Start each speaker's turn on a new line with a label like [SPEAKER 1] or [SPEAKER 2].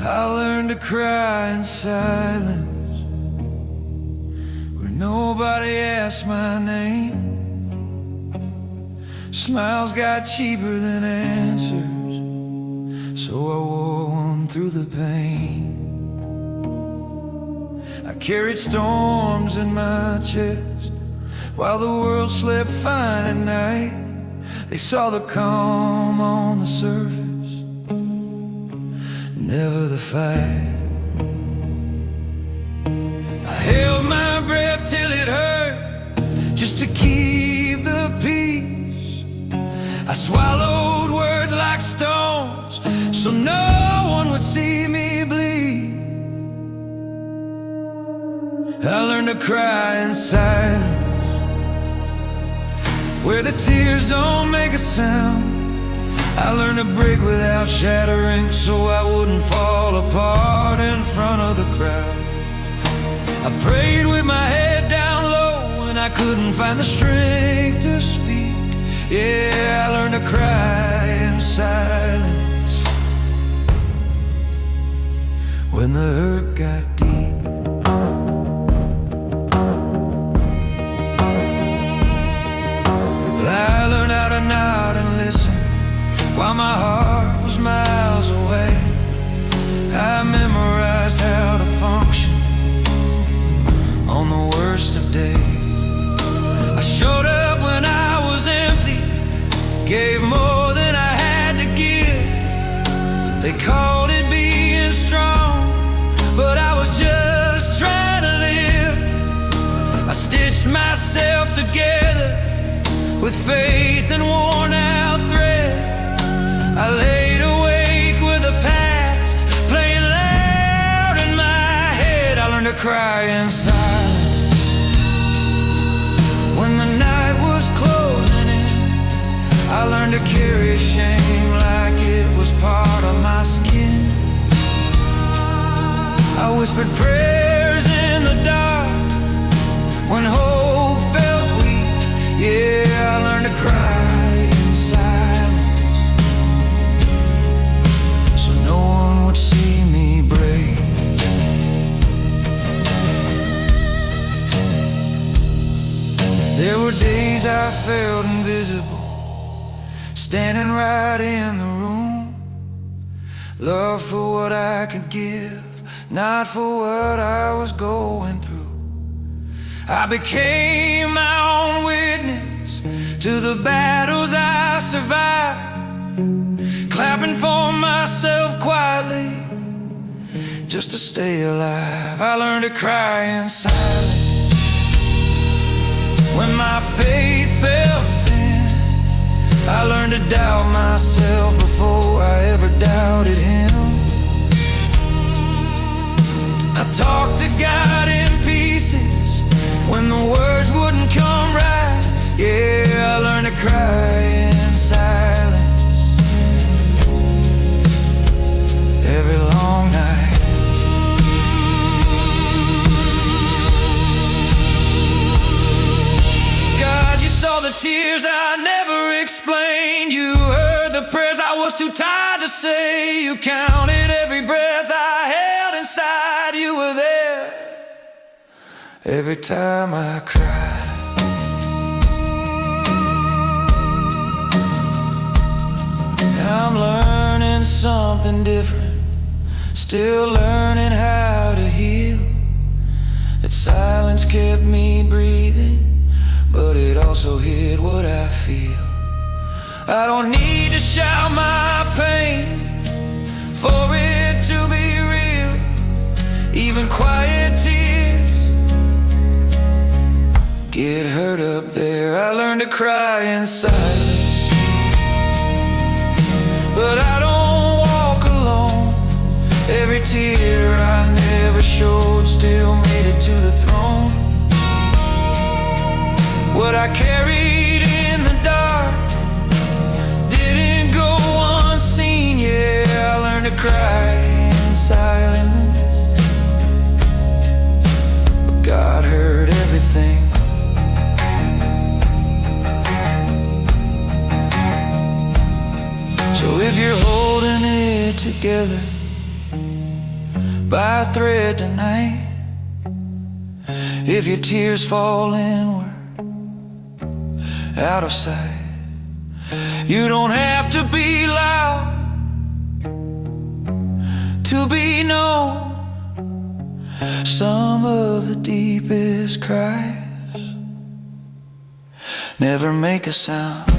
[SPEAKER 1] I learned to cry in silence, where nobody asked my name. Smiles got cheaper than answers, so I wore one through the pain. I carried storms in my chest while the world slept fine at night. They saw the calm on the surface, never the fight. I held my breath till it hurt, just to keep the peace. I swallowed words like stones, so no one would see me bleed. I learned to cry in silence, where the tears don't make a sound. I learned to break without shattering, so I wouldn't fall apart in front of the crowd. I prayed with my head down low, and I couldn't find the strength to speak. Yeah, I learned to cry in silence when the hurt got deep. I learned how to nod and listen while my heart was miles away. I memorized how to function on the worst of days. I showed up when I was empty, gave more than I had to give. They called it being strong, but I was just trying to live. I stitched myself together with faith and worn out thread. I laid awake with the past playing loud in my head. I learned to cry in silence when the night was closing in. I learned to carry shame like it was part of my skin. I whispered prayers in the dark when hope felt weak. Yeah, I learned to cry in silence, so no one would see me break. There were days I felt invisible, standing right in the room. Love for what I could give, not for what I was going through. I became my own witness to the battles I survived, clapping for myself quietly just to stay alive. I learned to cry in silence when my faith fell thin. I learned to doubt myself before I ever doubted Him. I talked to God in pieces when the words wouldn't come right. Yeah, I learned to cry in silence every long night. God, you saw the tears I never explained. You heard the prayers I was too tired to say. You counted every breath I held inside. You were there every time I cried. I'm learning something different, still learning how to heal. That silence kept me breathing, but it also hid what I feel. I don't need to shout my pain for it to be real. Even quiet tears get hurt up there. I learned to cry in silence, but I don't walk alone. Every tear I never showed still made it to the throne. What I carried in the dark didn't go unseen. Yeah, I learned to cry in silence, but God heard everything. So if you're holding it together, by a thread tonight. If your tears fall inward, out of sight, you don't have to be loud to be known. Some of the deepest cries never make a sound.